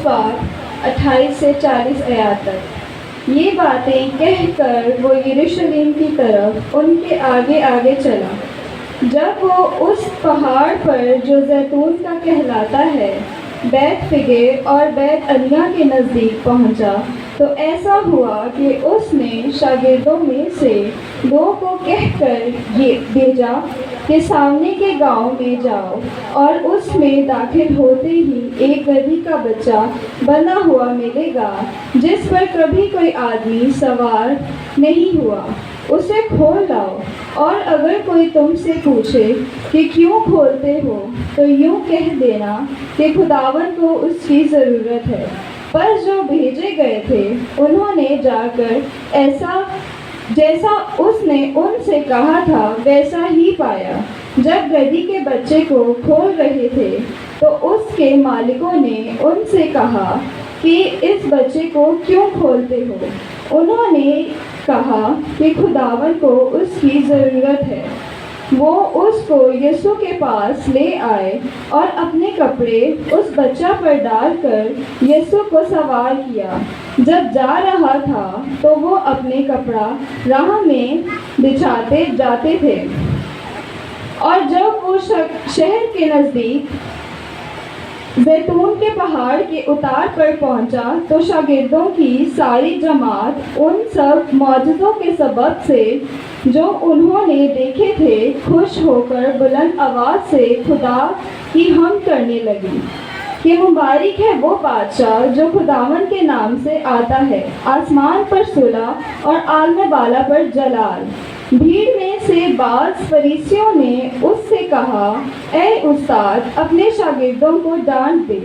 پاک 28 سے 40 آیات تک۔ یہ باتیں کہہ کر وہ یروشلم کی طرف ان کے آگے آگے چلا۔ جب وہ اس پہاڑ پر جو زیتون کا کہلاتا ہے، بیت فگے اور بیت عنیہ کے نزدیک پہنچا، تو ایسا ہوا کہ اس نے شاگردوں میں سے 2 کو کہہ کر یہ بھیجا کہ سامنے کے گاؤں میں جاؤ، اور اس میں داخل ہوتے ہی ایک گدھی کا بچہ بندھا ہوا ملے گا، جس پر کبھی کوئی آدمی سوار نہیں ہوا، اسے کھول لاؤ۔ اور اگر کوئی تم سے پوچھے کہ کیوں کھولتے ہو، تو یوں کہہ دینا کہ خداوند کو اس کی ضرورت ہے۔ پس جو بھیجے گئے تھے انہوں نے جا کر جیسا اس نے ان سے کہا تھا ویسا ہی پایا۔ جب گدھی کے بچے کو کھول رہے تھے تو اس کے مالکوں نے ان سے کہا کہ اس بچے کو کیوں کھولتے ہو؟ انہوں نے کہا کہ خداوند کو اس کی ضرورت ہے۔ وہ اس کو یسوع کے پاس لے آئے اور اپنے کپڑے اس بچہ پر ڈال کر یسوع کو سوار کیا۔ جب جا رہا تھا تو وہ اپنے کپڑا راہ میں بچھاتے جاتے تھے، اور جب وہ شہر کے نزدیک زیتون کے پہاڑ کے اتار پر پہنچا تو شاگردوں کی ساری جماعت ان سب معجزوں کے سبب سے جو انہوں نے دیکھے تھے خوش ہو کر بلند آواز سے خدا کی حمد کرنے لگی کہ مبارک ہے وہ بادشاہ جو خداوند کے نام سے آتا ہے، آسمان پر صلح اور عالم بالا پر جلال۔ بھیڑ میں سے بعض فریسیوں نے اس سے کہا، اے استاد، اپنے شاگردوں کو ڈانٹ دے۔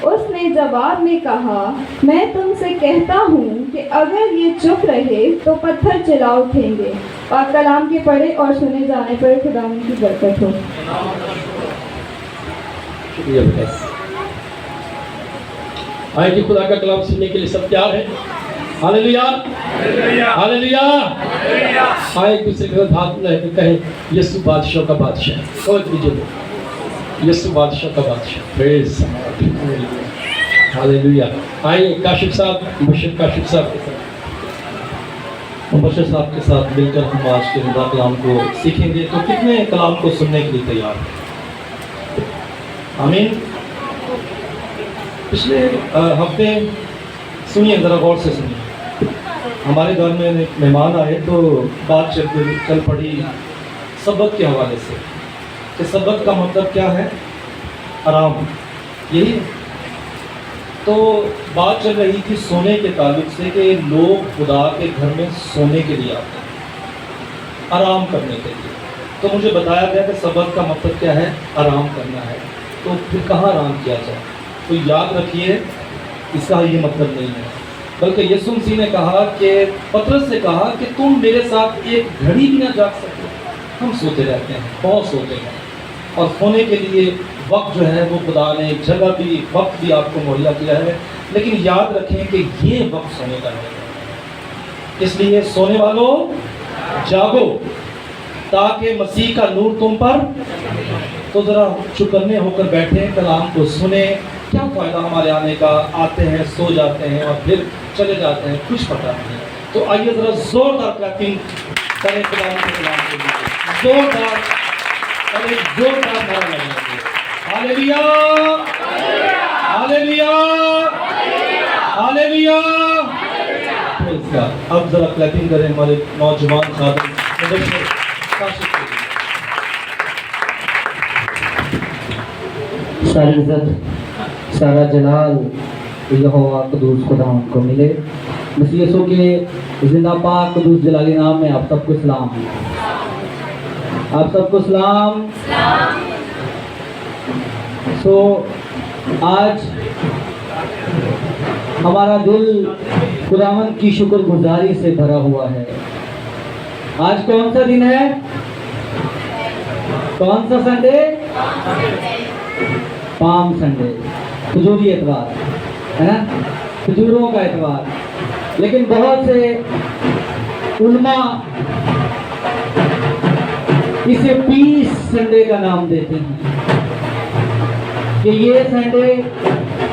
اس نے جواب میں کہا، میں تم سے کہتا ہوں کہ اگر یہ چپ رہے تو پتھر چلا اٹھیں گے۔ پاک کلام کے پڑھے اور سنے جانے پر خداوند کی برکت ہو۔ شکریہ بیٹا۔ آئے کہ خدا کا کلام سننے کے لیے سب تیار ہیں؟ ہاللیلویا، ہاللیلویا۔ آئے ایک دوسرے کے ساتھ ہاتھ ملا کے کہیں، یسوع بادشاہ کا بادشاہ، کوئی دیجیے یسوع بادشاہ کا بادشاہ۔ پریز ہاللیلویا۔ آئے کاشف صاحب، مبشر کاشف صاحب کے ساتھ، مبشر صاحب کے ساتھ مل کر ہم آج کے خدا کلام کو سیکھیں گے۔ تو کتنے کلام کو سننے کے لیے تیار ہیں؟ آمین۔ پچھلے ہفتے سنیے، ذرا غور سے سنیے، ہمارے گھر میں ایک مہمان آئے تو بات چل پڑی سبت کے حوالے سے کہ سبت کا مطلب کیا ہے؟ آرام، یہی ہے۔ تو بات چل رہی تھی سونے کے تعلق سے کہ لوگ خدا کے گھر میں سونے کے لیے آتے ہیں، آرام کرنے کے لیے۔ تو مجھے بتایا گیا کہ سبت کا مطلب کیا ہے؟ آرام کرنا ہے۔ تو پھر کہاں آرام کیا جائے؟ تو یاد رکھیے، اس کا یہ مطلب نہیں ہے، بلکہ یسوع مسیح نے کہا کہ پطرس سے کہا کہ تم میرے ساتھ ایک گھڑی بھی نہ جاگ سکتے۔ ہم سوتے رہتے ہیں، بہت سوتے ہیں، اور سونے کے لیے وقت جو ہے وہ خدا نے جگہ بھی وقت بھی آپ کو مہیا کیا ہے، لیکن یاد رکھیں کہ یہ وقت سونے کا ہے۔ اس لیے سونے والوں جاگو تاکہ مسیح کا نور تم پر۔ تو ذرا چوکنے ہو کر بیٹھیں، کلام کو سنیں۔ کیا فائدہ ہمارے آنے کا؟ آتے ہیں، سو جاتے ہیں اور پھر چلے جاتے ہیں، کچھ پتہ نہیں۔ تو آئیے ذرا زوردار کلیپنگ کریں خدا کے کلام کے لیے، زوردار کریں، زوردار نعرہ لگائیں۔ ہاللیلویا، ہاللیلویا، ہاللیلویا۔ اب ذرا کلیپنگ کریں ہمارے نوجوان خادم مبشر کاشف کے لیے۔ ساری عزت، سارا جلال یہوہ قدوس خداوند کو ملے۔ مسیح یسوع کے زندہ پاک قدوس جلالی نام میں آپ سب کو سلام۔ آپ سب کو سلام۔ آج ہمارا دل خداوند کی شکر گزاری سے بھرا ہوا ہے۔ آج کون سا دن ہے؟ کون سا سنڈے؟ پام سنڈے، کھجوری اتوار ہے نا، کھجوروں کا اتوار۔ لیکن بہت سے علماء اسے پیس سنڈے کا نام دیتے ہیں کہ یہ سنڈے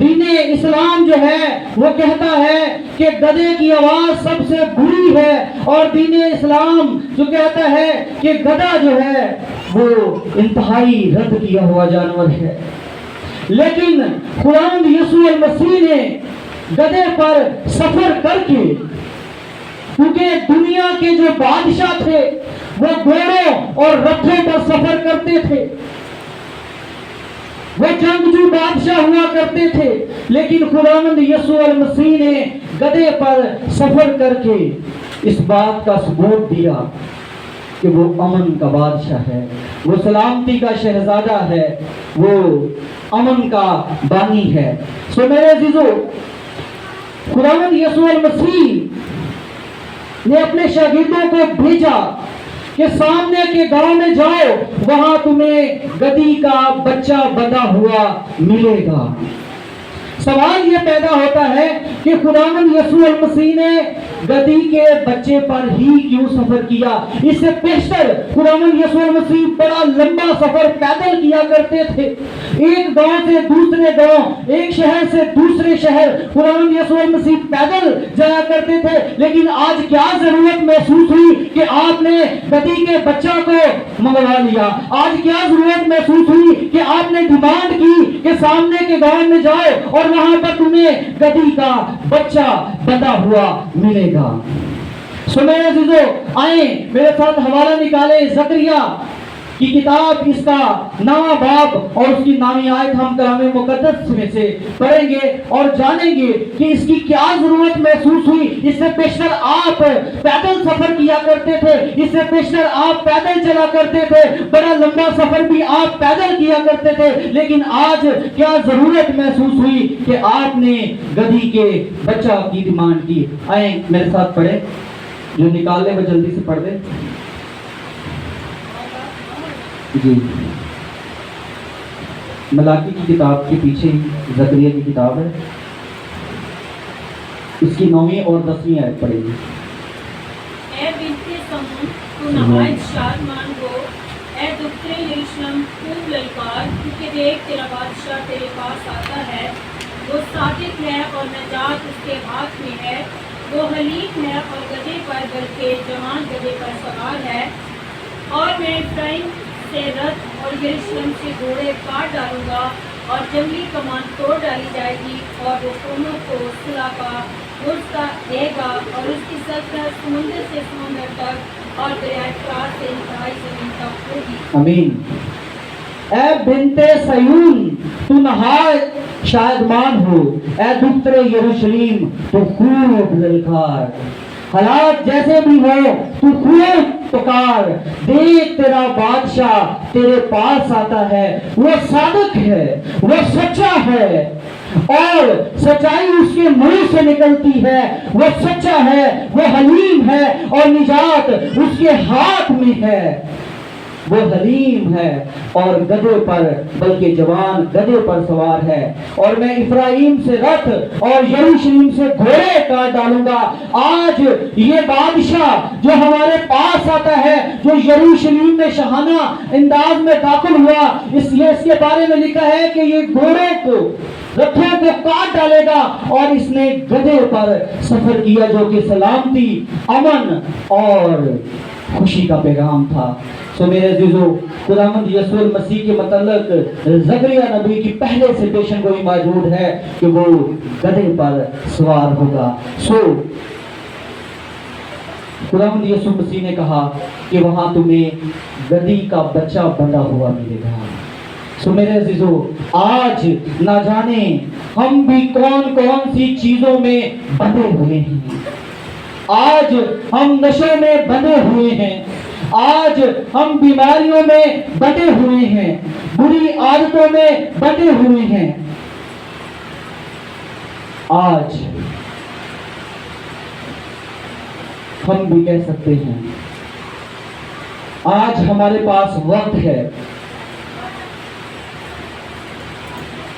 دین اسلام جو ہے وہ کہتا ہے کہ گدھے کی آواز سب سے بری ہے، اور دین اسلام جو کہتا ہے کہ گدھا جو ہے وہ انتہائی رد کیا ہوا جانور ہے۔ لیکن خداوند یسوع المسیح نے گدھے پر سفر کر کے، کیونکہ دنیا کے جو بادشاہ تھے وہ گھوڑوں اور رتھوں پر سفر کرتے تھے، وہ جنگجو بادشاہ ہوا کرتے تھے، لیکن خداوند یسوع المسیح نے گدھے پر سفر کر کے اس بات کا ثبوت دیا کہ وہ امن کا بادشاہ ہے، وہ سلامتی کا شہزادہ ہے، وہ امن کا بانی ہے۔ سو میرے عزیزو، خداوند یسوع المسیح نے اپنے شاگردوں کو بھیجا کہ سامنے کے گاؤں میں جاؤ، وہاں تمہیں گدھی کا بچہ بندھا ہوا ملے گا۔ سوال یہ پیدا ہوتا ہے کہ خداوند یسوع المسیح نے گدھی کے بچے پر ہی کیوں سفر کیا؟ اس سے پیشتر خداوند یسوع المسیح بڑا لمبا سفر پیدل کیا کرتے تھے، ایک گاؤں سے دوسرے گاؤں، ایک شہر سے دوسرے شہر خداوند یسوع المسیح پیدل جایا کرتے تھے۔ لیکن آج کیا ضرورت محسوس ہوئی کہ آپ نے گدھی کے بچہ کو منگوا لیا؟ آج کیا ضرورت محسوس ہوئی کہ آپ نے ڈیمانڈ کی کہ سامنے کے گاؤں میں جاؤ اور وہاں پر تمہیں گدھی کا بچہ بندھا ہوا ملے گا؟ سو میرے عزیزو، آئیں میرے ساتھ حوالہ نکالیں زکریا کی کتاب، اس کا 9واں باب اور اس کی 9ویں آیت ہم کلام مقدس میں سے پڑھیں گے اور جانیں گے کہ اس کی کیا ضرورت محسوس ہوئی۔ اس سے پیشتر آپ پیدل سفر کیا کرتے تھے، اس سے پیشتر آپ پیدل چلا کرتے تھے، بڑا لمبا سفر بھی آپ پیدل کیا کرتے تھے، لیکن آج کیا ضرورت محسوس ہوئی کہ آپ نے گدھی کے بچہ کی ڈیمانڈ کی؟ آئیں میرے ساتھ پڑھیں، جو نکال لیں وہ جلدی سے پڑھ دیں جی۔ ملاکی کی کتاب کے پیچھے زکریا کی کتاب ہے، اس کی 9ویں اور 10ویں آیت پڑھیں گے۔ اے بنت صہیون تو نہایت شادمان ہو، اے دختر یروشلم خوب للکار، کیونکہ دیکھ تیرا بادشاہ تیرے پاس آتا ہے، وہ صادق ہے اور نجات اس کے ہاتھ میں ہے، وہ حلیم ہے اور گدھے پر بلکہ جوان گدھے پر سوار ہے، اور میں افرایم سے رتھ اور یروشلم سے گھوڑے کاٹ ڈالوں گا، اور جنگلی کمان توڑ ڈالی جائے گی، اور وہ قوموں کو صلح کا گرزہ دے گا، اور اس کی سلطنت سمندر سے سمندر تک اور دریائے فرات سے انتہائی زمین تک ہوگی۔ آمین۔ اے بنت صہیون تو نہایت شادمان ہو، اے دختر یروشلم تو خوب للکار، حالات جیسے بھی ہو تو خوب پکار، دیکھ تیرا بادشاہ تیرے پاس آتا ہے، وہ صادق ہے، وہ سچا ہے، اور سچائی اس کے منہ سے نکلتی ہے، وہ سچا ہے، وہ حلیم ہے، اور نجات اس کے ہاتھ میں ہے، وہ حلیم ہے اور گدھے پر بلکہ جوان گدھے پر سوار ہے، اور میں افرایم سے رتھ اور یروشلم سے گھوڑے کاٹ ڈالوں گا۔ آج یہ بادشاہ جو ہمارے پاس آتا ہے، جو یروشلم میں شاہانہ انداز میں داخل ہوا، اس کے بارے میں لکھا ہے کہ یہ گھوڑوں کو رتھوں کو کاٹ ڈالے گا، اور اس نے گدھے پر سفر کیا جو کہ سلامتی، امن اور خوشی کا پیغام تھا۔ سو میرے عزیزو، خداوند یسوع المسیح کے متعلق زکریا نبی کی پہلے سے پیشن گوئی موجود ہے کہ وہ گدھے پر سوار ہوگا۔ سو خداوند یسوع مسیح نے کہا کہ وہاں تمہیں گدھی کا بچہ بندھا ہوا ملے گا۔ سو میرے عزیزو، آج نہ جانے ہم بھی کون کون سی چیزوں میں بندھے ہوئے ہیں۔ آج ہم نشے میں بندھے ہوئے ہیں، آج ہم بیماریوں میں بندھے ہوئے ہیں، بری عادتوں میں بندھے ہوئے ہیں۔ آج ہم بھی کہہ سکتے ہیں، آج ہمارے پاس وقت ہے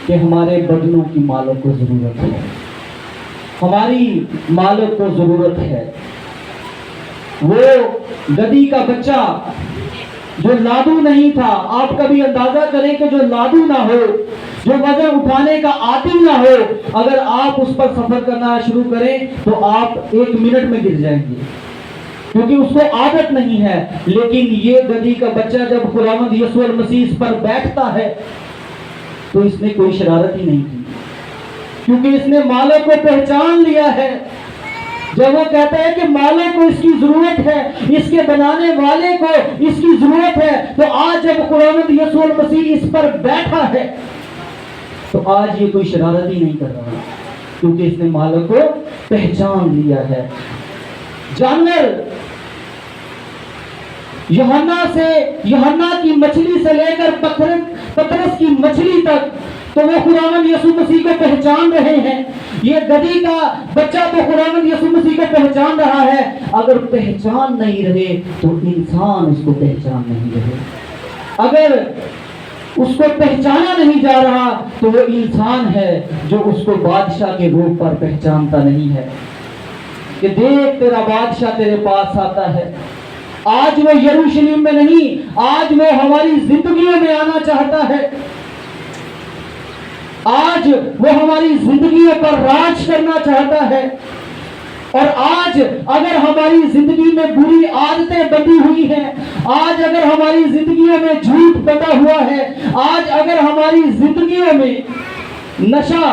کہ ہمارے بدنوں کی مالوں کو ضرورت ہے، ہماری مالوں کو ضرورت ہے۔ وہ گدھی کا بچہ جو لادو نہیں تھا، آپ کبھی اندازہ کریں کہ جو لادو نہ ہو، جو وزن اٹھانے کا عادی نہ ہو، اگر آپ اس پر سفر کرنا شروع کریں تو آپ 1 منٹ میں گر جائیں گے، کیونکہ اس کو عادت نہیں ہے۔ لیکن یہ گدھی کا بچہ جب خداوند یسوع المسیح اس پر بیٹھتا ہے تو اس نے کوئی شرارت ہی نہیں کی، کیونکہ اس نے مالک کو پہچان لیا ہے۔ جب وہ کہتا ہے کہ مالک کو اس کی ضرورت ہے، اس کے بنانے والے کو اس کی ضرورت ہے، تو آج جب خداوند یسوع المسیح اس پر بیٹھا ہے تو آج یہ کوئی شرارت ہی نہیں کر رہا، کیونکہ اس نے مالک کو پہچان لیا ہے۔ جانور یوحنا کی مچھلی سے لے کر پطرس کی مچھلی تک تو وہ خداوند یسوع مسیح کو پہچان رہے ہیں۔ یہ گدھی کا بچہ تو خداوند یسوع مسیح کو پہچان رہا ہے۔ اگر پہچان نہیں رہے تو انسان اس کو پہچان نہیں رہے۔ اگر اس کو پہچانا نہیں جا رہا تو وہ انسان ہے جو اس کو بادشاہ کے روپ پر پہچانتا نہیں ہے، کہ دیکھ تیرا بادشاہ تیرے پاس آتا ہے۔ آج وہ یروشلم میں نہیں، آج وہ ہماری زندگیوں میں آنا چاہتا ہے۔ آج وہ ہماری زندگیوں پر راج کرنا چاہتا ہے۔ اور آج اگر ہماری زندگی میں بری عادتیں بندھی ہوئی ہیں، آج اگر ہماری زندگیوں میں جھوٹ بندھا ہوا ہے، آج اگر ہماری زندگیوں میں نشہ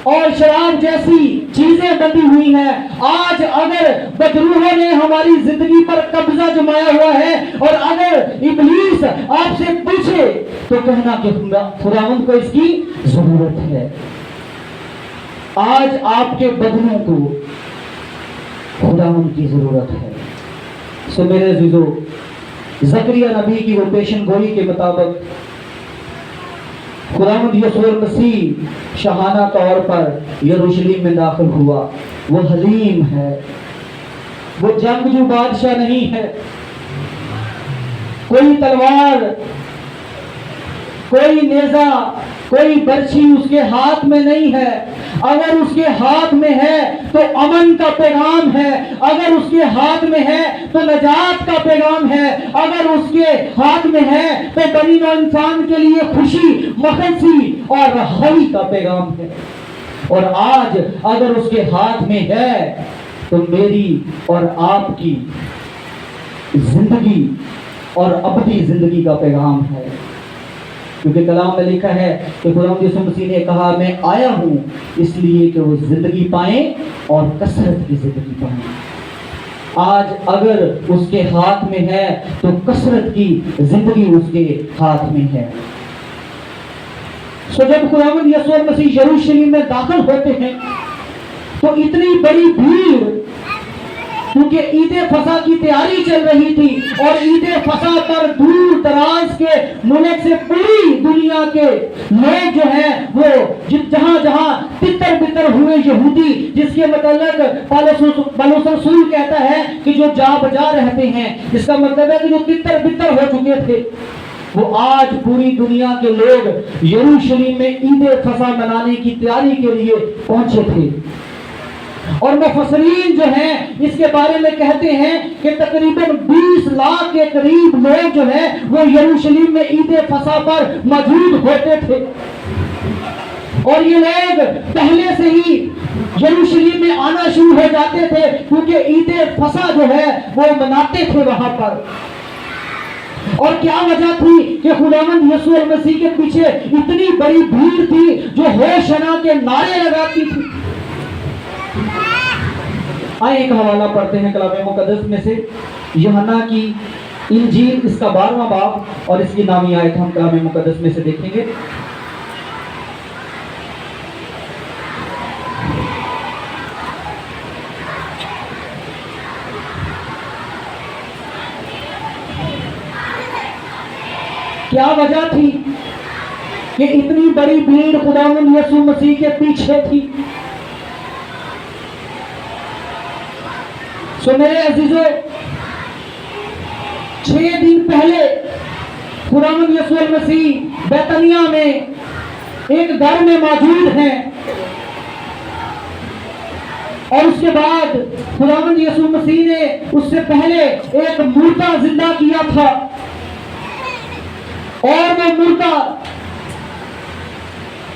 اور شراب جیسی چیزیں بندھی ہوئی ہیں، آج اگر بدروحوں نے ہماری زندگی پر قبضہ جمایا ہوا ہے، اور اگر ابلیس آپ سے پوچھے تو کہنا کہ خداوند کو اس کی ضرورت ہے۔ آج آپ کے بدنوں کو خداوند کی ضرورت ہے۔ سو میرے عزیزو، زکریا نبی کی وہ پیشن گوئی کے مطابق خداوند یسوع المسیح شاہانہ طور پر یروشلم میں داخل ہوا۔ وہ حلیم ہے، وہ جنگجو بادشاہ نہیں ہے۔ کوئی تلوار، کوئی نیزہ، کوئی برچھی اس کے ہاتھ میں نہیں ہے۔ اگر اس کے ہاتھ میں ہے تو امن کا پیغام ہے، اگر اس کے ہاتھ میں ہے تو نجات کا پیغام ہے، اگر اس کے ہاتھ میں ہے تو بنی نوع انسان کے لیے خوشی، مخلصی اور رہائی کا پیغام ہے۔ اور آج اگر اس کے ہاتھ میں ہے تو میری اور آپ کی زندگی اور ابدی زندگی کا پیغام ہے، کیونکہ کلام میں لکھا ہے کہ خداوند یسوع مسیح نے کہا میں آیا ہوں اس لیے کہ وہ زندگی پائیں اور کثرت کی زندگی پائیں۔ آج اگر اس کے ہاتھ میں ہے تو کثرت کی زندگی اس کے ہاتھ میں ہے۔ سو جب خداوند یسوع مسیح یروشلم میں داخل ہوتے ہیں تو اتنی بڑی بھیڑ، کیونکہ عید فصح کی تیاری چل رہی تھی، اور عید فصح پر دور دراز کے ملک سے پوری دنیا کے لوگ جو ہیں وہ جہاں جہاں تتر بتر ہوئے یہودی، جس کے متعلق پولس رسول کہتا ہے کہ جو جا بجا رہتے ہیں، اس کا مطلب ہے کہ جو تتر بتر ہو چکے تھے، وہ آج پوری دنیا کے لوگ یروشلم میں عید فصح منانے کی تیاری کے لیے پہنچے تھے۔ اور مفسرین جو ہیں اس کے بارے میں کہتے ہیں کہ تقریباً 20 لاکھ کے قریب لوگ جو ہیں وہ یروشلم میں عید فصح پر موجود ہوتے تھے، اور یہ لوگ پہلے سے ہی یروشلم میں آنا شروع ہو جاتے تھے، کیونکہ عید فصح جو ہے وہ مناتے تھے وہاں پر۔ اور کیا وجہ تھی کہ خداوند یسوع المسیح کے پیچھے اتنی بڑی بھیڑ تھی جو ہوشنا کے نعرے لگاتی تھی؟ آئے ایک حوالہ پڑھتے ہیں کلام مقدس میں سے، یوحنا کی انجیل اس کا 12واں باب اور اس کی نامی آیت ہم کلام مقدس میں سے دیکھیں گے۔ کیا وجہ تھی کہ اتنی بڑی بھیڑ خداوند یسوع مسیح کے پیچھے تھی؟ سو میرے عزیزو، 6 دن پہلے خداوند یسوع المسیح بیتنیہ میں ایک گھر میں موجود ہیں، اور اس کے بعد خداوند یسوع مسیح نے اس سے پہلے ایک مردہ زندہ کیا تھا، اور وہ مردہ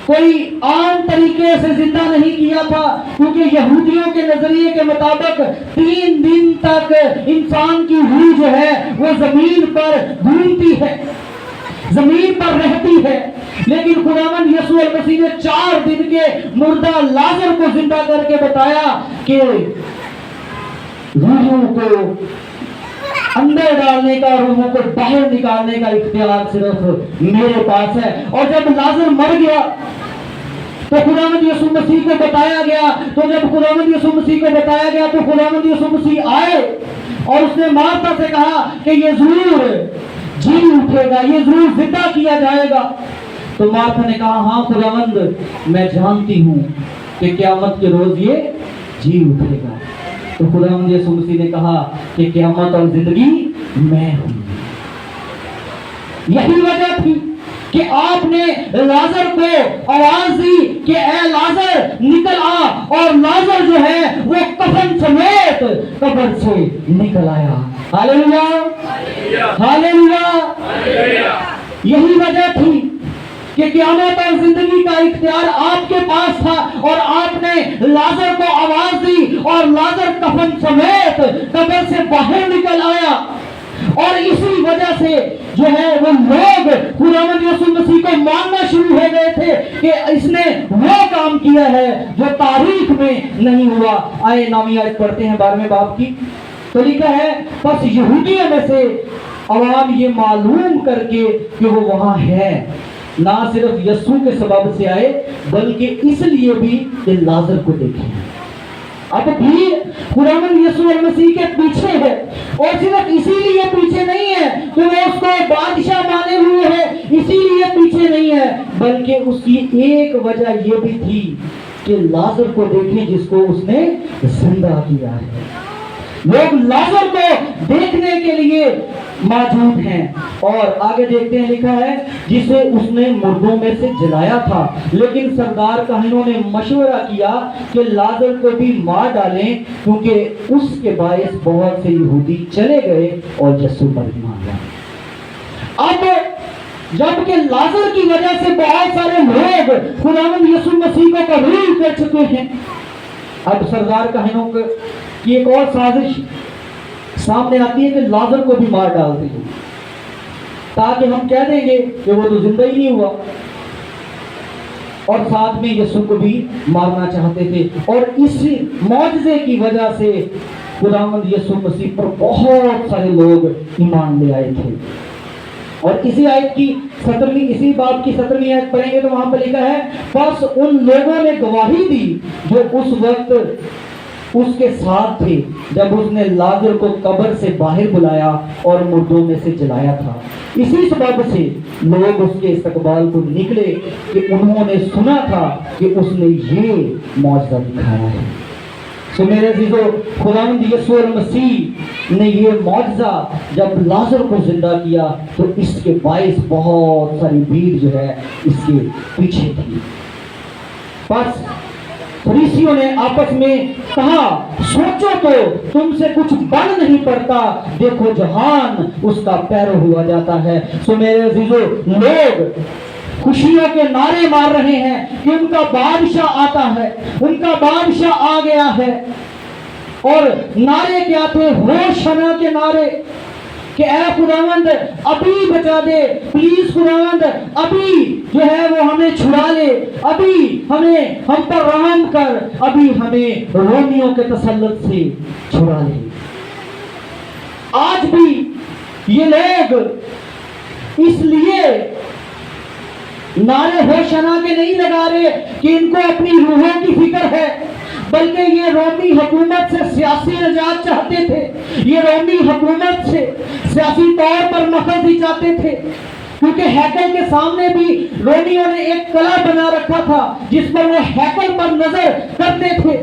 کوئی عام طریقے سے زندہ نہیں کیا تھا، کیونکہ یہودیوں کے نظریے کے مطابق 3 دن تک انسان کی روح جو ہے وہ زمین پر گھومتی ہے، زمین پر رہتی ہے، لیکن خداوند یسوع المسیح نے 4 دن کے مردہ لازر کو زندہ کر کے بتایا کہ روحوں کو اندر ڈالنے کا، روحوں کو باہر نکالنے کا اختیار صرف میرے پاس ہے۔ اور جب لازر مر گیا تو خداوند یسوع مسیح کو بتایا گیا، تو جب خداوند یسوع مسیح کو بتایا گیا تو خداوند یسوع مسیح آئے اور اس نے مارتا سے کہا کہ یہ ضرور جی اٹھے گا، یہ ضرور زندہ کیا جائے گا۔ تو مارتا نے کہا ہاں خداوند، میں جانتی ہوں کہ قیامت کے روز یہ جی اٹھے گا۔ تو خداوند یسوع مسیح نے کہا کہ قیامت اور زندگی میں ہوں۔ یہی وجہ تھی کہ آپ نے لازر کو آواز دی کہ اے لازر نکل آ، اور لازر جو ہے وہ کفن سمیت قبر سے نکل آیا۔ ہاللیلویہ، ہاللیلویہ۔ یہی وجہ تھی کہ قیامت اور زندگی کا اختیار آپ کے پاس تھا، اور آپ نے لازر کو آواز دی اور لازر کفن سمیت قبر سے باہر نکل آیا۔ اور اسی وجہ سے جو ہے وہ لوگ خداوند یسوع مسیح کو ماننا شروع ہو گئے تھے کہ اس نے وہ کام کیا ہے جو تاریخ میں نہیں ہوا۔ آئے نامی آیت پڑھتے ہیں 12ویں باب کی، تو لکھا ہے پس یہودیوں میں سے عوام یہ معلوم کر کے کہ وہ وہاں ہے، نہ صرف یسوع کے سبب سے آئے بلکہ اس لیے بھی کہ لازر کو دیکھیں۔ اب بھی خداوند یسوع المسیح کے پیچھے ہے، اور صرف اسی لیے پیچھے نہیں ہے کہ وہ اس کو بادشاہ مانے ہوئے ہے، اسی لیے پیچھے نہیں ہے، بلکہ اس کی ایک وجہ یہ بھی تھی کہ لازر کو دیکھیں جس کو اس نے زندہ کیا ہے۔ لوگ لازر کو دیکھنے کے لیے موجود ہیں، اور آگے دیکھتے ہیں لکھا ہے جسے اس نے مردوں میں سے جلایا تھا، لیکن سردار کاہنوں نے مشورہ کیا کہ لازر کو بھی مار ڈالیں، کیونکہ اس کے باعث بہت سے یہودی چلے گئے اور یسوع پر ایمان لائے۔ اب جبکہ لازر کی وجہ سے بہت سارے لوگ خداوند یسوع مسیح کو قبول کر چکے ہیں، اب سردار کاہنوں کی ایک اور سازش سامنے آتی ہے کہ لازر کو بھی مار ڈالتے ہیں، تاکہ ہم کہہ دیں گے کہ وہ تو زندہ ہی نہیں ہوا، اور ساتھ میں یسوع کو بھی مارنا چاہتے تھے۔ اور اس معجزے کی وجہ سے خداوند یسوع مسیح پر بہت سارے لوگ ایمان لے آئے تھے۔ اور اسی آیت کی 17ویں، اسی باب کی 17ویں آیت پڑھیں گے تو وہاں پر لکھا ہے بس ان لوگوں نے گواہی دی جو اس وقت اس کے ساتھ تھے جب اس نے لازر کو قبر سے باہر بلایا اور مردوں میں سے جلایا تھا۔ اسی سبب سے لوگ اس کے استقبال کو نکلے کہ انہوں نے سنا تھا کہ اس نے یہ معجزہ دکھایا ہے۔ تو میرے عزیزو، خداوند یسوع المسیح نے یہ معجزہ جب لازر کو زندہ کیا تو اس کے باعث بہت ساری بھیڑ جو ہے اس کے پیچھے تھی۔ بس فریسیوں نے آپس میں کہا سوچو تو تم سے کچھ بن نہیں پڑتا، دیکھو جہان اس کا پیرو ہوا جاتا ہے۔ سو میرے عزیزو، لوگ خوشیوں کے نعرے مار رہے ہیں کہ ان کا بادشاہ آتا ہے، ان کا بادشاہ آ گیا ہے، اور نعرے کیا تھے؟ ہوشنا کے نعرے کہ اے خداوند ابھی بچا دے، پلیز خداوند ابھی جو ہے وہ ہمیں چھڑا لے، ابھی ہم پر رحم کر، ابھی ہمیں رومیوں کے تسلط سے چھڑا لے۔ آج بھی یہ لوگ اس لیے نعرے ہوشنا کے نہیں لگا رہے کہ ان کو اپنی روحوں کی فکر ہے، بلکہ یہ رومی حکومت سے سیاسی نجات چاہتے تھے، یہ رومی حکومت سے سیاسی طور پر مخزی چاہتے تھے، کیونکہ ہیکل کے سامنے بھی رومیوں نے ایک قلعہ بنا رکھا تھا جس پر وہ ہیکل پر نظر کرتے تھے۔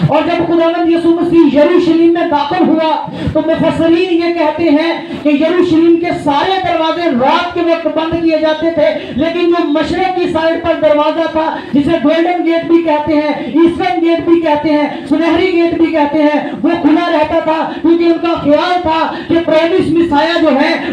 اور جب خداوند یسوع مسیح یروشلم میں داخل ہوا تو مفسرین یہ کہتے ہیں کہ یروشلم کے سارے دروازے رات کے وقت بند کیے جاتے تھے، لیکن جو مشرق کی سائڈ پر دروازہ تھا جسے گولڈن گیٹ بھی کہتے ہیں، ایسٹرن گیٹ بھی کہتے ہیں، سنہری گیٹ بھی کہتے ہیں، وہ کھلا رہتا تھا، کیونکہ ان کا خیال تھا کہ پرومس مسیح جو ہے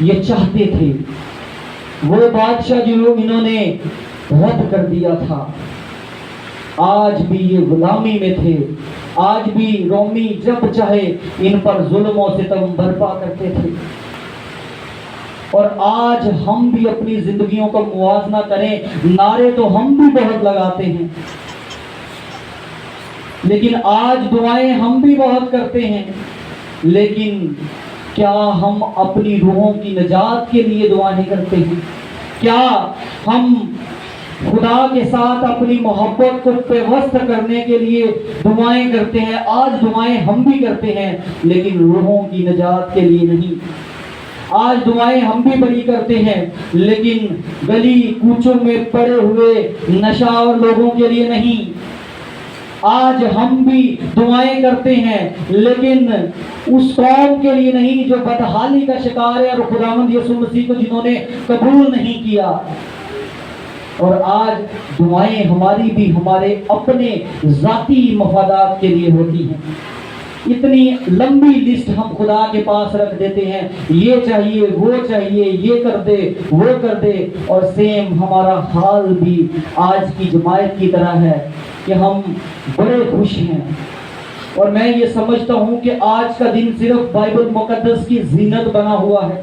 یہ چاہتے تھے، وہ بادشاہ جو انہوں نے رد کر دیا تھا، آج بھی یہ غلامی میں تھے، آج بھی رومی جب چاہے ان پر ظلم و ستم برپا کرتے تھے۔ اور آج ہم بھی اپنی زندگیوں کا موازنہ کریں، نعرے تو ہم بھی بہت لگاتے ہیں، لیکن آج دعائیں ہم بھی بہت کرتے ہیں، لیکن کیا ہم اپنی روحوں کی نجات کے لیے دعائیں کرتے ہیں؟ کیا ہم خدا کے ساتھ اپنی محبت کو پیوست کرنے کے لیے دعائیں کرتے ہیں؟ آج دعائیں ہم بھی کرتے ہیں، لیکن روحوں کی نجات کے لیے نہیں۔ آج دعائیں ہم بھی بڑی کرتے ہیں، لیکن گلی کوچوں میں پڑے ہوئے نشہ اور لوگوں کے لیے نہیں۔ آج ہم بھی دعائیں کرتے ہیں، لیکن اس قوم کے لیے نہیں جو بدحالی کا شکار ہے اور خداوند یسوع مسیح کو جنہوں نے قبول نہیں کیا۔ اور آج دعائیں ہماری بھی ہمارے اپنے ذاتی مفادات کے لیے ہوتی ہیں۔ اتنی لمبی لسٹ ہم خدا کے پاس رکھ دیتے ہیں، یہ چاہیے، وہ چاہیے، یہ کر دے، وہ کر دے، اور سیم ہمارا حال بھی آج کی جماعت کی طرح ہے کہ ہم بڑے خوش ہیں۔ اور میں یہ سمجھتا ہوں کہ آج کا دن صرف بائبل مقدس کی زینت بنا ہوا ہے۔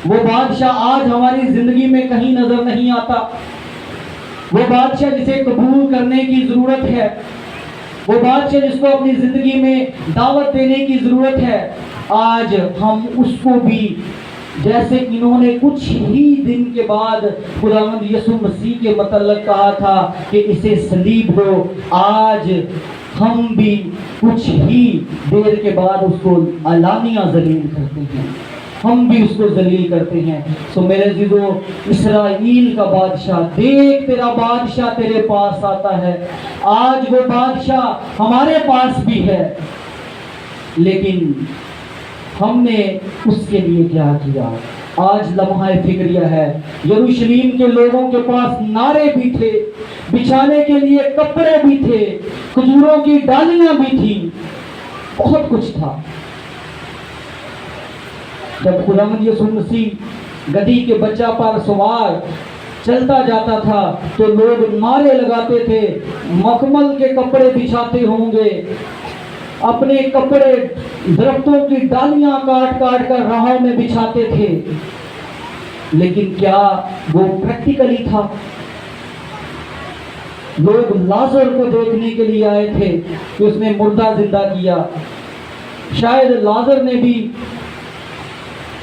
وہ بادشاہ آج ہماری زندگی میں کہیں نظر نہیں آتا، وہ بادشاہ جسے قبول کرنے کی ضرورت ہے، وہ بادشاہ جس کو اپنی زندگی میں دعوت دینے کی ضرورت ہے، آج ہم اس کو بھی جیسے انہوں نے کچھ ہی دن کے بعد خداوند یسوع مسیح کے متعلق کہا تھا کہ اسے صلیب دو، آج ہم بھی کچھ ہی دیر کے بعد اس کو علانیہ ذلیل کرتے ہیں، ہم بھی اس کو ذلیل کرتے ہیں۔ سو میرے عزیزو، اسرائیل کا بادشاہ، دیکھ تیرا بادشاہ تیرے پاس آتا ہے۔ آج وہ بادشاہ ہمارے پاس بھی ہے، لیکن ہم نے اس کے لیے کیا کیا؟ آج لمحہ فکریہ ہے، یروشلم کے لوگوں کے پاس نعرے بھی تھے، بچھانے کے لیے کپڑے بھی تھے، کھجوروں کی ڈالیاں بھی تھیں، بہت کچھ تھا۔ جب خداوند یسوع مسیح گدھی کے بچہ پر سوار چلتا جاتا تھا تو لوگ نعرے لگاتے تھے، مخمل کے کپڑے بچھاتے ہوں گے، اپنے کپڑے درختوں کی ڈالیاں کاٹ کاٹ کر راہوں میں بچھاتے تھے۔ لیکن کیا وہ پریکٹیکلی تھا؟ لوگ لازر کو دیکھنے کے لیے آئے تھے کہ اس نے مردہ زندہ کیا، شاید لازر نے بھی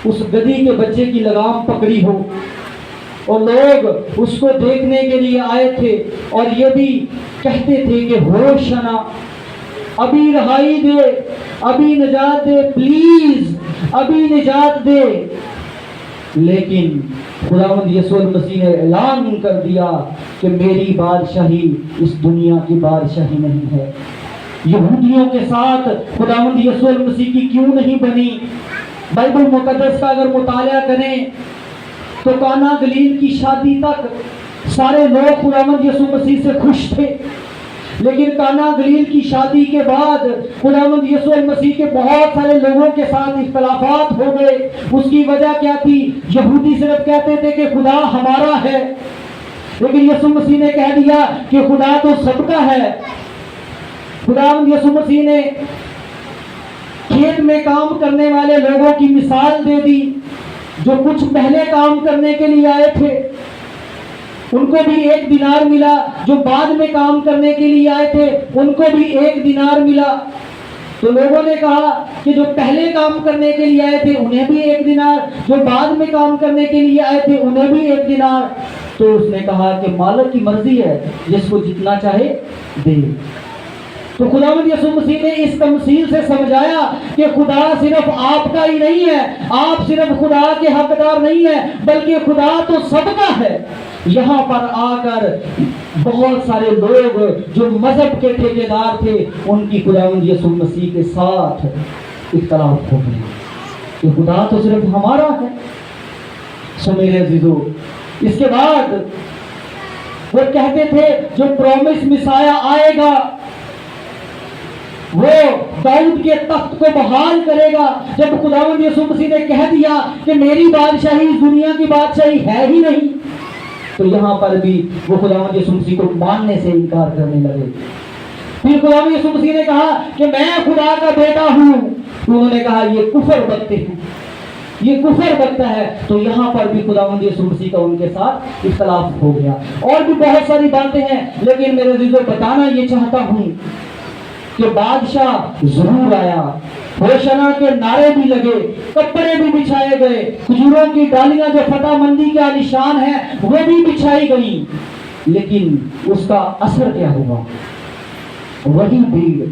اس گدھی کے بچے کی لگام پکڑی ہو، اور لوگ اس کو دیکھنے کے لیے آئے تھے اور یہ بھی کہتے تھے کہ ہوشنا، ابھی رہائی دے، ابھی نجات دے، پلیز ابھی نجات دے۔ لیکن خداوند یسوع مسیح نے اعلان کر دیا کہ میری بادشاہی اس دنیا کی بادشاہی نہیں ہے۔ یہودیوں کے ساتھ خداوند یسوع مسیح کی کیوں نہیں بنی؟ بائبل مقدس کا اگر مطالعہ کریں تو کانا گلیل کی شادی تک سارے لوگ خداوند یسوع مسیح سے خوش تھے، لیکن کانا گلیل کی شادی کے بعد خداوند یسوع مسیح کے بہت سارے لوگوں کے ساتھ اختلافات ہو گئے۔ اس کی وجہ کیا تھی؟ یہودی صرف کہتے تھے کہ خدا ہمارا ہے، لیکن یسوع مسیح نے کہہ دیا کہ خدا تو سب کا ہے۔ خداوند یسوع مسیح نے کھیت میں کام کرنے والے لوگوں کی مثال دے دی، جو کچھ پہلے کام کرنے کے لیے آئے تھے، ان کو بھی 1 دینار ملا، جو بعد میں کام کرنے کے لیے آئے تھے ان کو بھی 1 دینار ملا۔ تو لوگوں نے کہا کہ جو پہلے کام کرنے کے لیے آئے تھے انہیں بھی 1 دینار، جو بعد میں کام کرنے کے لیے آئے تھے انہیں بھی 1 دینار۔ تو اس نے کہا کہ مالک کی مرضی ہے، جس کو جتنا چاہے دے۔ تو خداوند یسوع مسیح نے اس تمثیل سے سمجھایا کہ خدا صرف آپ کا ہی نہیں ہے، آپ صرف خدا کے حقدار نہیں ہیں، بلکہ خدا تو سب کا ہے۔ یہاں پر آ کر بہت سارے لوگ جو مذہب کے ٹھیکیدار تھے ان کی خداوند یسوع مسیح کے ساتھ اختلاف ہو گیا کہ خدا تو صرف ہمارا ہے۔ سو میرے عزیزو، اس کے بعد وہ کہتے تھے جو پرومس مسایا آئے گا وہ داؤد کے تخت کو بحال کرے گا. جب خداوند یسوع مسیح نے کہہ دیا کہ میری بادشاہی اس دنیا کی بادشاہی ہے ہی نہیں، تو یہاں پر بھی وہ خداوند یسوع مسیح کو ماننے سے انکار کرنے لگے. پھر خداوند یسوع مسیح نے کہا کہ میں خدا کا بیٹا ہوں، تو انہوں نے کہا یہ کفر بکتے ہیں، یہ کفر بکتا ہے. تو یہاں پر بھی خداوند یسوع مسیح کا ان کے ساتھ اختلاف ہو گیا. اور بھی بہت ساری باتیں ہیں، لیکن میرے عزیزو بتانا یہ چاہتا ہوں کہ بادشاہ ضرور آیا، ہوشنا کے نعرے بھی لگے، کپڑے بھی بچھائے گئے، کھجوروں کی ڈالیاں جو فتح مندی کا نشان ہے وہ بھی بچھائی گئی، لیکن اس کا اثر کیا ہوا؟ وہی بھیڑ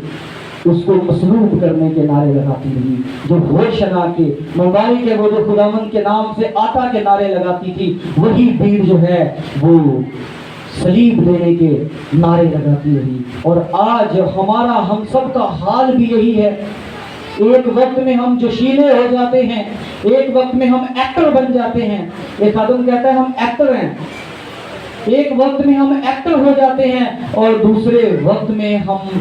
اس کو مصلوب کرنے کے نعرے لگاتی رہی، جو ہوشنا کے مبارک ہے، وہ جو خداوند کے نام سے آتا کے نعرے لگاتی تھی، وہی بھیڑ جو ہے وہ صلیب دینے کے نعرے لگاتی رہی. اور آج ہمارا ہم سب کا حال بھی یہی ہے. ایک وقت میں ہم جوشیلے ہو جاتے ہیں، ایک وقت میں ہم ایکٹر بن جاتے ہیں. ایک خادم کہتا ہے ہم ایکٹر ہیں. ایک وقت میں ہم ایکٹر ہو جاتے ہیں اور دوسرے وقت میں ہم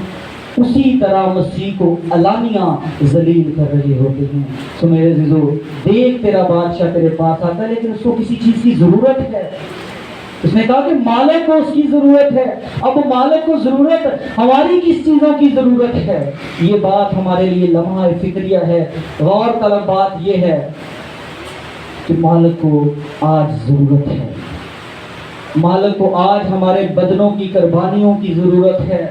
اسی طرح مسیح کو علانیہ ذلیل کر رہے ہوتے ہیں. تو میرے عزیزو، دیکھ تیرا بادشاہ تیرے پاس آتا ہے، لیکن اس کو کسی چیز کی ضرورت ہے. اس نے کہا کہ مالک کو اس کی ضرورت ہے. اب مالک کو ضرورت، ہماری کس چیزوں کی ضرورت ہے؟ یہ بات ہمارے لیے لمحہ فکریہ ہے. غور طلب بات یہ ہے کہ مالک کو آج ضرورت ہے. مالک کو آج ہمارے بدنوں کی قربانیوں کی ضرورت ہے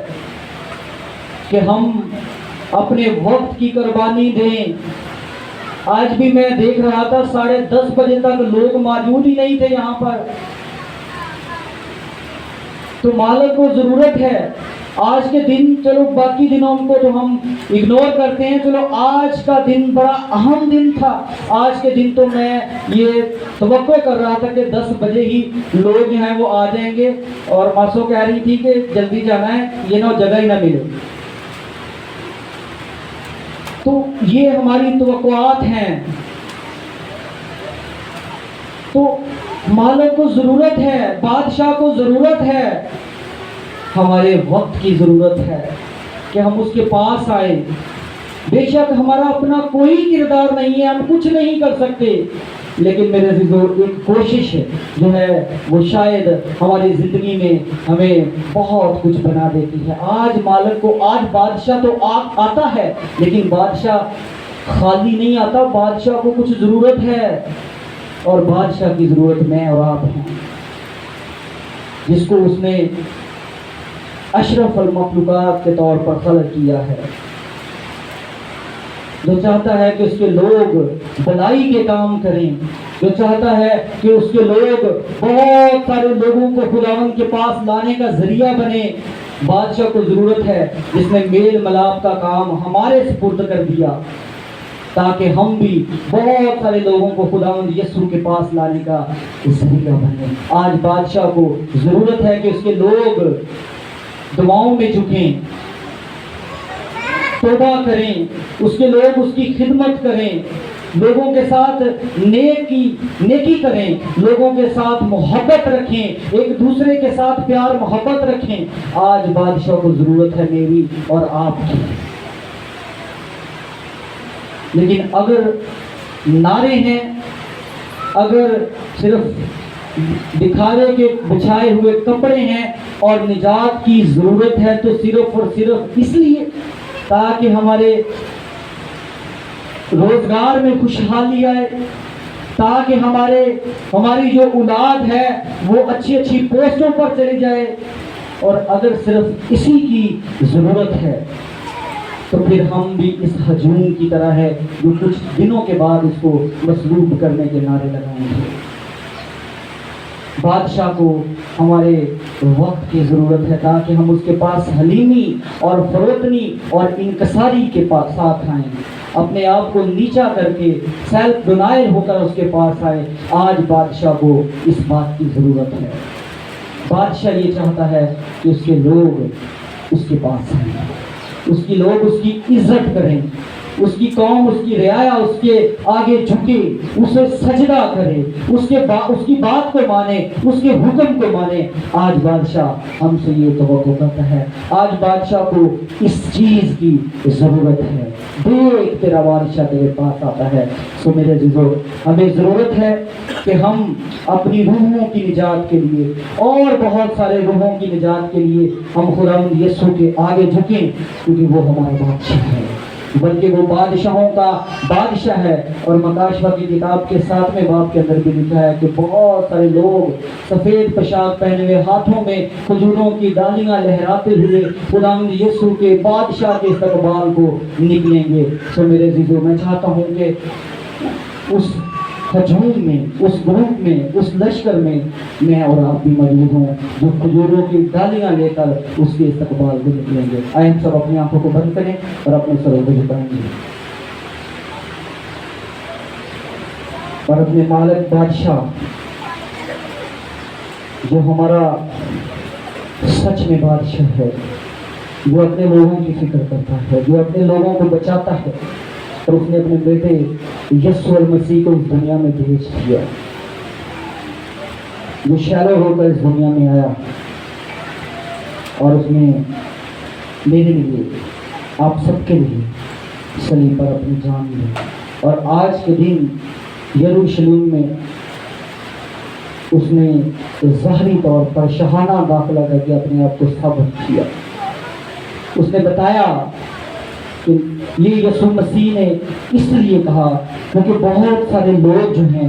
کہ ہم اپنے وقت کی قربانی دیں. آج بھی میں دیکھ رہا تھا 10:30 بجے تک لوگ موجود ہی نہیں تھے یہاں پر. تو مالک کو ضرورت ہے. آج کے دن، چلو باقی دنوں کو تو ہم اگنور کرتے ہیں، چلو آج کا دن بڑا اہم دن تھا. آج کے دن تو میں یہ توقع کر رہا تھا کہ 10 بجے ہی لوگ جو ہیں وہ آ جائیں گے، اور ماسو کہہ رہی تھی کہ جلدی جانا ہے، یہ نہ جگہ ہی نہ ملے. تو یہ ہماری توقعات ہیں. تو مالک کو ضرورت ہے، بادشاہ کو ضرورت ہے، ہمارے وقت کی ضرورت ہے کہ ہم اس کے پاس آئیں. بے شک ہمارا اپنا کوئی کردار نہیں ہے، ہم کچھ نہیں کر سکتے، لیکن میرے عزیزو ایک کوشش جو ہے وہ شاید ہماری زندگی میں ہمیں بہت کچھ بنا دیتی ہے. آج مالک کو، آج بادشاہ تو آتا ہے، لیکن بادشاہ خالی نہیں آتا. بادشاہ کو کچھ ضرورت ہے، اور بادشاہ کی ضرورت میں اور آپ ہیں، جس کو اس نے اشرف المخلوقات کے طور پر خلق کیا ہے، جو چاہتا ہے کہ اس کے لوگ بھلائی کے کام کریں، جو چاہتا ہے کہ اس کے لوگ بہت سارے لوگوں کو خداوند کے پاس لانے کا ذریعہ بنے. بادشاہ کو ضرورت ہے جس نے میل ملاپ کا کام ہمارے سپرد کر دیا، تاکہ ہم بھی بہت سارے لوگوں کو خداوند یسوع کے پاس لانے کا ذریعہ بنے. آج بادشاہ کو ضرورت ہے کہ اس کے لوگ دعاؤں میں جھکیں، توبہ کریں، اس کے لوگ اس کی خدمت کریں، لوگوں کے ساتھ نیکی کریں، لوگوں کے ساتھ محبت رکھیں، ایک دوسرے کے ساتھ پیار محبت رکھیں. آج بادشاہ کو ضرورت ہے میری اور آپ کی. لیکن اگر نعرے ہیں، اگر صرف دکھاوے کے بچھائے ہوئے کپڑے ہیں اور نجات کی ضرورت ہے، تو صرف اور صرف اس لیے تاکہ ہمارے روزگار میں خوشحالی آئے، تاکہ ہماری جو اولاد ہے وہ اچھی اچھی پوسٹوں پر چلی جائے، اور اگر صرف اسی کی ضرورت ہے تو پھر ہم بھی اس ہجوم کی طرح ہے جو کچھ دنوں کے بعد اس کو مصلوب کرنے کے نعرے لگائیں گے. بادشاہ کو ہمارے وقت کی ضرورت ہے تاکہ ہم اس کے پاس حلیمی اور فروتنی اور انکساری کے ساتھ آئیں، اپنے آپ کو نیچا کر کے سیلف ڈینائل ہو کر اس کے پاس آئے. آج بادشاہ کو اس بات کی ضرورت ہے. بادشاہ یہ چاہتا ہے کہ اس کے لوگ اس کے پاس آئیں، اس کی لوگ اس کی عزت کریں، اس کی قوم، اس کی رعایا اس کے آگے جھکے، اسے سجدہ کرے، اس کی بات کو مانے، اس کے حکم کو مانے۔ آج بادشاہ ہم سے یہ توقع کرتا ہے، آج بادشاہ کو اس چیز کی ضرورت ہے۔ دیکھ تیرا بادشاہ تیرے پاس آتا ہے۔ سو میرے عزیزو، ہمیں ضرورت ہے کہ ہم اپنی روحوں کی نجات کے لیے اور بہت سارے روحوں کی نجات کے لیے ہم خداوند یسوع کے آگے جھکیں، کیونکہ وہ ہمارا بادشاہ ہے، بلکہ وہ بادشاہوں کا بادشاہ ہے۔ اور مکاشفہ کی کتاب کے 7ویں باب کے اندر بھی لکھا ہے کہ بہت سارے لوگ سفید پوشاک پہنے ہوئے، ہاتھوں میں کھجوروں کی ڈالیاں لہراتے ہوئے خداوند یسوع کے بادشاہ کے استقبال کو نکلیں گے۔ سو میرے عزیزو، میں چاہتا ہوں کہ اس ہجوم میں، اس گروپ میں، اس لشکر میں اور آپ بھی موجود ہوں جو کھجوروں کی ڈالیاں لے کر اس کے استقبال کو نکلیں گے۔ آئے ہم سب اپنی آنکھوں کو بند کریں اور اپنے سروں کو جھکائیں گے اور اپنے مالک بادشاہ جو ہمارا سچ میں بادشاہ ہے، جو اپنے لوگوں کی فکر کرتا ہے، جو اپنے لوگوں کو بچاتا ہے، اور اس نے اپنے بیٹے یسوع المسیح کو اس دنیا میں بھیج دیا، جو شیلو ہو کر اس دنیا میں آیا اور اس نے میرے لیے، آپ سب کے لیے صلیب پر اپنی جان دی۔ اور آج کے دن یروشلم میں اس نے ظاہری طور پر شاہانہ داخلہ کر کے اپنے آپ کو ثابت کیا۔ اس نے بتایا کہ یہ یسوع مسیح نے اس لیے کہا کیونکہ بہت سارے لوگ جو ہیں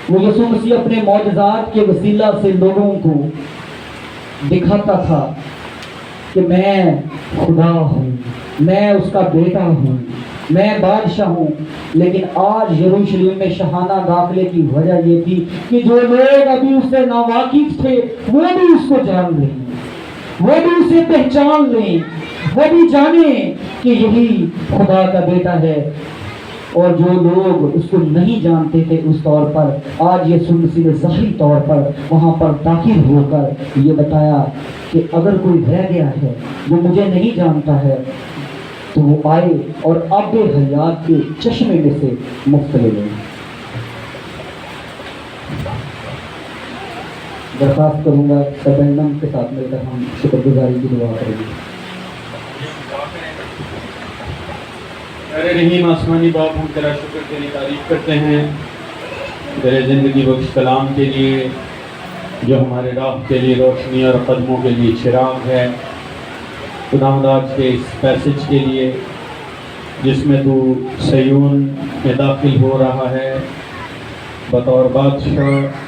وہ یسوع مسیح اپنے معجزات کے وسیلہ سے لوگوں کو دکھاتا تھا کہ میں خدا ہوں، میں اس کا بیٹا ہوں، میں بادشاہ ہوں۔ لیکن آج یروشلم میں شاہانہ داخلے کی وجہ یہ تھی کہ جو لوگ ابھی اس سے ناواقف تھے وہ بھی اس کو جان لیں، وہ بھی اسے پہچان لیں، وہ بھی جانیں کہ یہی خدا کا بیٹا ہے۔ اور جو لوگ اس کو نہیں جانتے تھے اس طور پر، آج یسوع مسیح نے ظاہری طور پر وہاں پر داخل ہو کر یہ بتایا کہ اگر کوئی رہ گیا ہے جو مجھے نہیں جانتا ہے تو وہ آئے اور آب حیات کے چشمے میں سے مفت لے لیں۔ درخواست کروں گا سبینم کے ساتھ مل کر ہم شکر گزاری کی دعا کریں گے۔ ارے رحیم آسمانی باپ، ہم تیرا شکر تیری تعریف کرتے ہیں تیرے زندگی بخش کلام کے لیے، جو ہمارے راہ کے لیے روشنی اور قدموں کے لیے چراغ ہے۔ خداوند آج کے اس پیسج کے لیے جس میں تو صیون میں داخل ہو رہا ہے بطور بادشاہ،